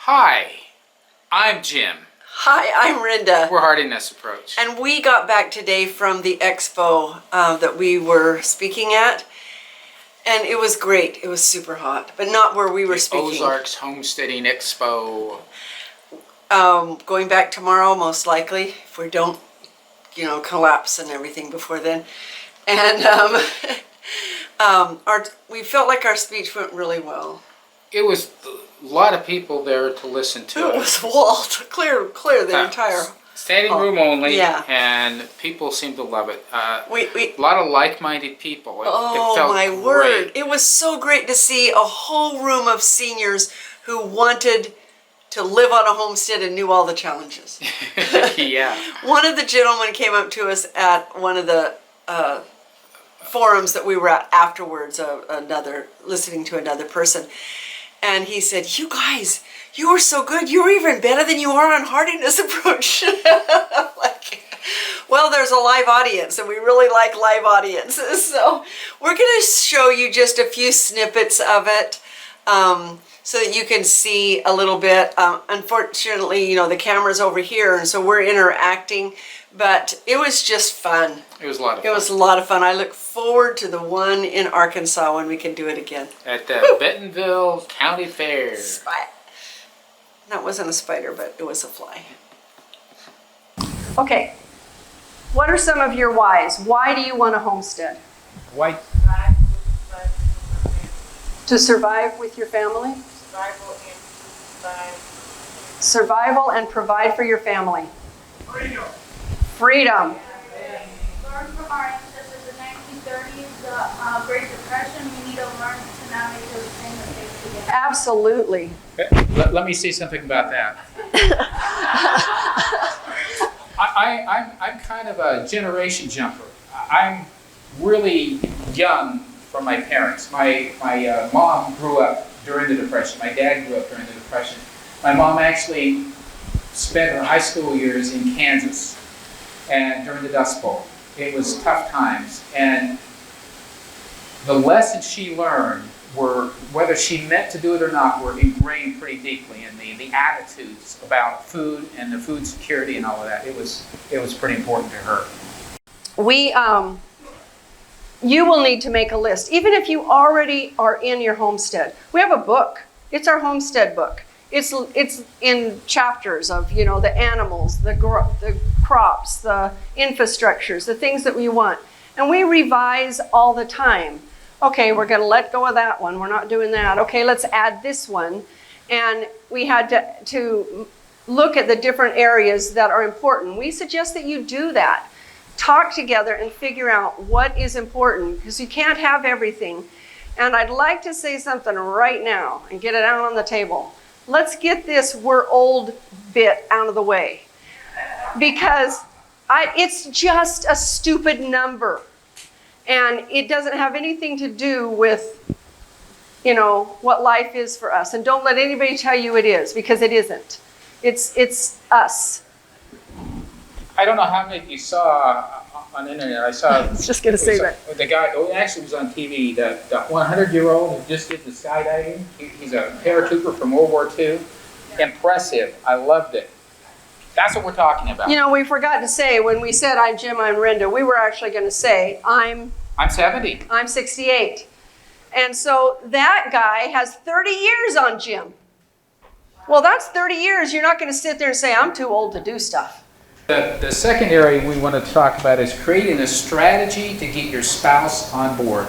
Hi, I'm Jim. Hi, I'm Rhenda. We're Hardiness Approach. And we got back today from the Expo that we were speaking at. And it was great. It was super hot, but not where we were speaking. Ozark's Homesteading Expo. Going back tomorrow, most likely, if we don't, collapse and everything before then. And we felt like our speech went really well. It was a lot of people there to listen to. It was walled, clear the entire standing room only. Yeah. And people seemed to love it. A We lot of like-minded people. It felt my great. word! It was so great to see a whole room of seniors who wanted to live on a homestead and knew all the challenges. Yeah. One of the gentlemen came up to us at one of the forums that we were at afterwards, listening to another person. And he said, "You guys, you were so good. You were even better than you are on Hardiness Approach." I'm like, well, there's a live audience, and we really like live audiences. So we're going to show you just a few snippets of it so that you can see a little bit. Unfortunately, the camera's over here, and so we're interacting. But it was just fun. It was a lot of fun. It was a lot of fun. I look forward to the one in Arkansas when we can do it again. At the Bentonville County Fair. That wasn't a spider, but it was a fly. Okay. What are some of your whys? Why do you want a homestead? White. To survive with your family? Survival and provide for your family. Freedom. Learn from our ancestors in the 1930s, the Great Depression. We need to learn to not make those same mistakes again. Absolutely. Let me say something about that. I'm kind of a generation jumper. I'm really young from my parents. My mom grew up during the Depression. My dad grew up during the Depression. My mom actually spent her high school years in Kansas and during the Dust Bowl. It was tough times. And the lessons she learned were, whether she meant to do it or not, were ingrained pretty deeply in the attitudes about food and the food security and all of that. It was pretty important to her. You will need to make a list, even if you already are in your homestead. We have a book. It's our homestead book. It's in chapters of, the animals, the crops, the infrastructures, the things that we want. And we revise all the time. Okay, we're going to let go of that one. We're not doing that. Okay, let's add this one. And we had to look at the different areas that are important. We suggest that you do that. Talk together and figure out what is important, because you can't have everything. And I'd like to say something right now and get it out on the table. Let's get this "we're old" bit out of the way, because it's just a stupid number, and it doesn't have anything to do with, what life is for us. And don't let anybody tell you it is, because it isn't. It's us. I don't know how many of you saw on the internet. I saw. I was just going to say that. The guy, actually was on TV, the 100-year-old who just did the skydiving. He's a paratrooper from World War II. Impressive. I loved it. That's what we're talking about. We forgot to say, when we said I'm Jim, I'm Rhenda, we were actually going to say I'm 70. I'm 68. And so that guy has 30 years on Jim. Well, that's 30 years. You're not going to sit there and say, I'm too old to do stuff. The second area we want to talk about is creating a strategy to get your spouse on board.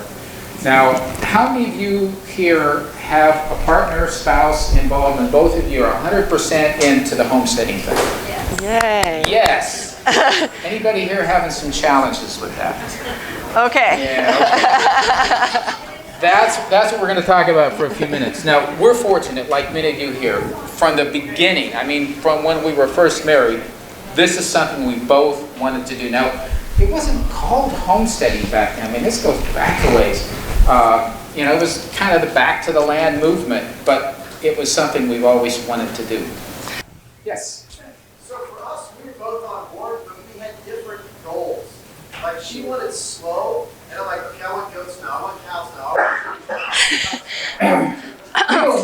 Now, how many of you here have a partner, spouse involved, and both of you are 100% into the homesteading thing? Yay. Yes. Anybody here having some challenges with that? Okay. Yeah, okay. That's what we're going to talk about for a few minutes. Now, we're fortunate, like many of you here, from the beginning, from when we were first married, this is something we both wanted to do. Now, it wasn't called homesteading back then. This goes back a ways. It was kind of the back to the land movement, but it was something we've always wanted to do. Yes? So for us, we were both on board, but we had different goals. Like, she wanted slow, and I'm like, okay, I want goats now, I want cows now.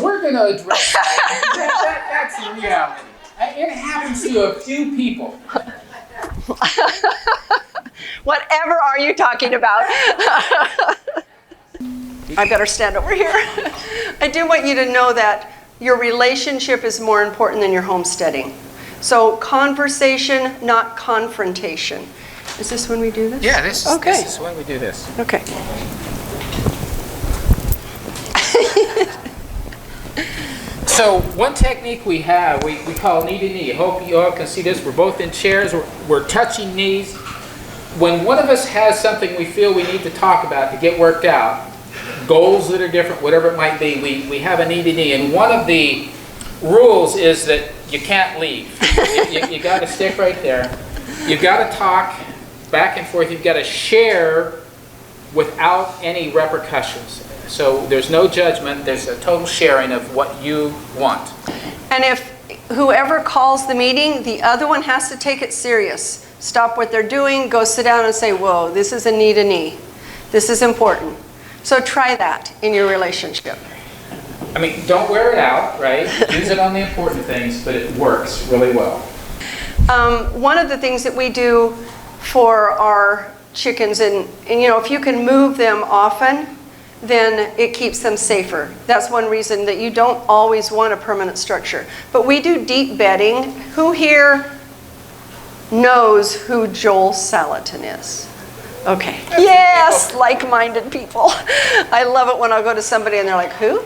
We're going to address that. That's the reality. It happens to a few people. Whatever are you talking about? I better stand over here. I do want you to know that your relationship is more important than your homesteading. So conversation, not confrontation. Is this when we do this? Yeah, this Okay. is when we do this. Okay. So one technique we have, we call knee to knee. I hope you all can see this. We're both in chairs. We're touching knees. When one of us has something we feel we need to talk about to get worked out, goals that are different, whatever it might be, we have a knee to knee. And one of the rules is that you can't leave. You got to stick right there. You've got to talk back and forth. You've got to share without any repercussions. So there's no judgment. There's a total sharing of what you want. And if whoever calls the meeting, the other one has to take it serious. Stop what they're doing, go sit down and say, whoa, this is a knee to knee. This is important. So try that in your relationship. I mean, don't wear it out, right? Use it on the important things, but it works really well. One of the things that we do for our chickens, and you know, if you can move them often, then it keeps them safer. That's one reason that you don't always want a permanent structure. But we do deep bedding. Who here knows who Joel Salatin is? Okay. Yes, like-minded people. I love it when I go to somebody and they're like, who?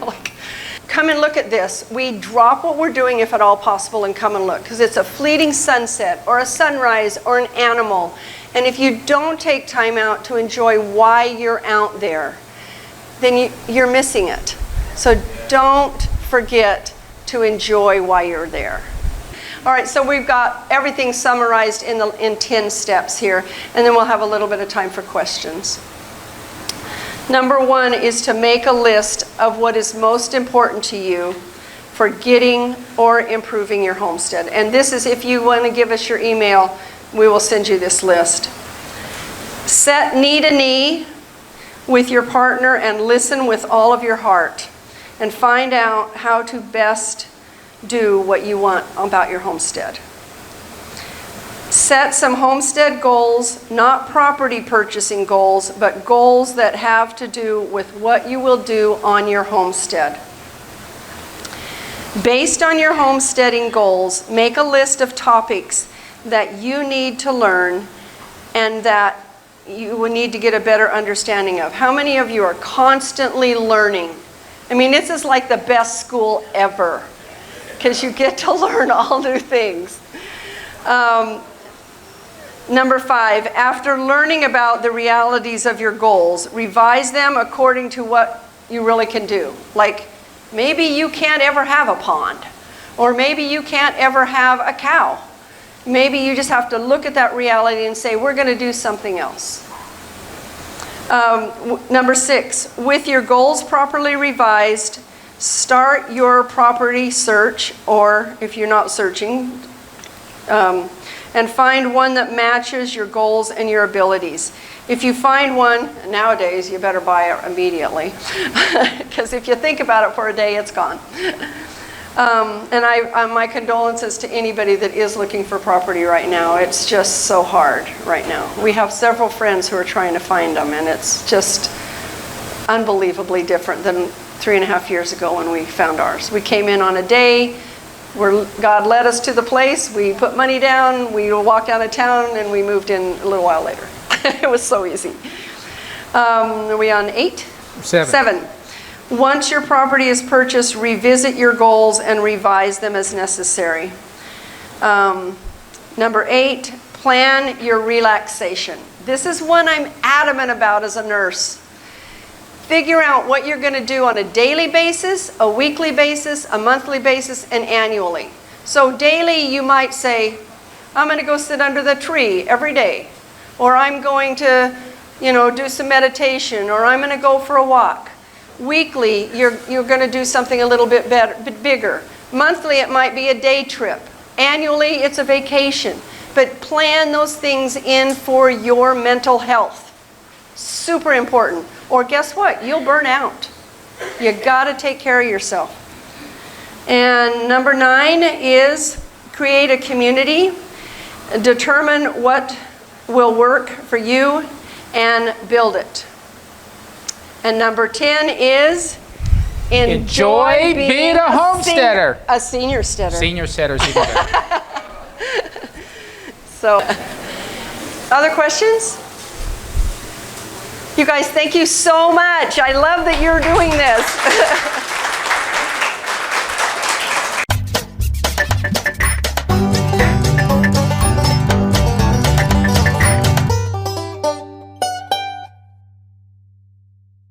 Like, come and look at this. We drop what we're doing if at all possible and come and look, because it's a fleeting sunset or a sunrise or an animal. And if you don't take time out to enjoy why you're out there, then you're missing it. So don't forget to enjoy why you're there. All right, so we've got everything summarized in 10 steps here, and then we'll have a little bit of time for questions. Number 1 is to make a list of what is most important to you for getting or improving your homestead. And this is, if you want to give us your email, we will send you this list. Set knee to knee with your partner and listen with all of your heart and find out how to best do what you want about your homestead. Set some homestead goals, not property purchasing goals, but goals that have to do with what you will do on your homestead. Based on your homesteading goals, make a list of topics that you need to learn and that you will need to get a better understanding of. How many of you are constantly learning? I mean, this is like the best school ever, because you get to learn all new things. Number 5, after learning about the realities of your goals, revise them according to what you really can do. Like, maybe you can't ever have a pond, or maybe you can't ever have a cow. Maybe you just have to look at that reality and say, we're going to do something else. Number 6, with your goals properly revised, start your property search, or if you're not searching, and find one that matches your goals and your abilities. If you find one, nowadays, you better buy it immediately, because if you think about it for a day, it's gone. And my condolences to anybody that is looking for property right now. It's just so hard right now. We have several friends who are trying to find them, and it's just unbelievably different than 3.5 years ago when we found ours. We came in on a day where God led us to the place. We put money down, we walked out of town, and we moved in a little while later. It was so easy. Are we on 8? 7. Once your property is purchased, revisit your goals and revise them as necessary. Number 8, plan your relaxation. This is one I'm adamant about as a nurse. Figure out what you're going to do on a daily basis, a weekly basis, a monthly basis, and annually. So daily you might say, I'm going to go sit under the tree every day. Or I'm going to, do some meditation. Or I'm going to go for a walk. Weekly, you're going to do something a little bit bigger. Monthly, it might be a day trip. Annually, it's a vacation. But plan those things in for your mental health. Super important. Or guess what? You'll burn out. You got to take care of yourself. And number 9 is create a community. Determine what will work for you and build it. And number 10 is Enjoy being a homesteader. A senior steader. Senior steaders even better. So, other questions? You guys, thank you so much. I love that you're doing this.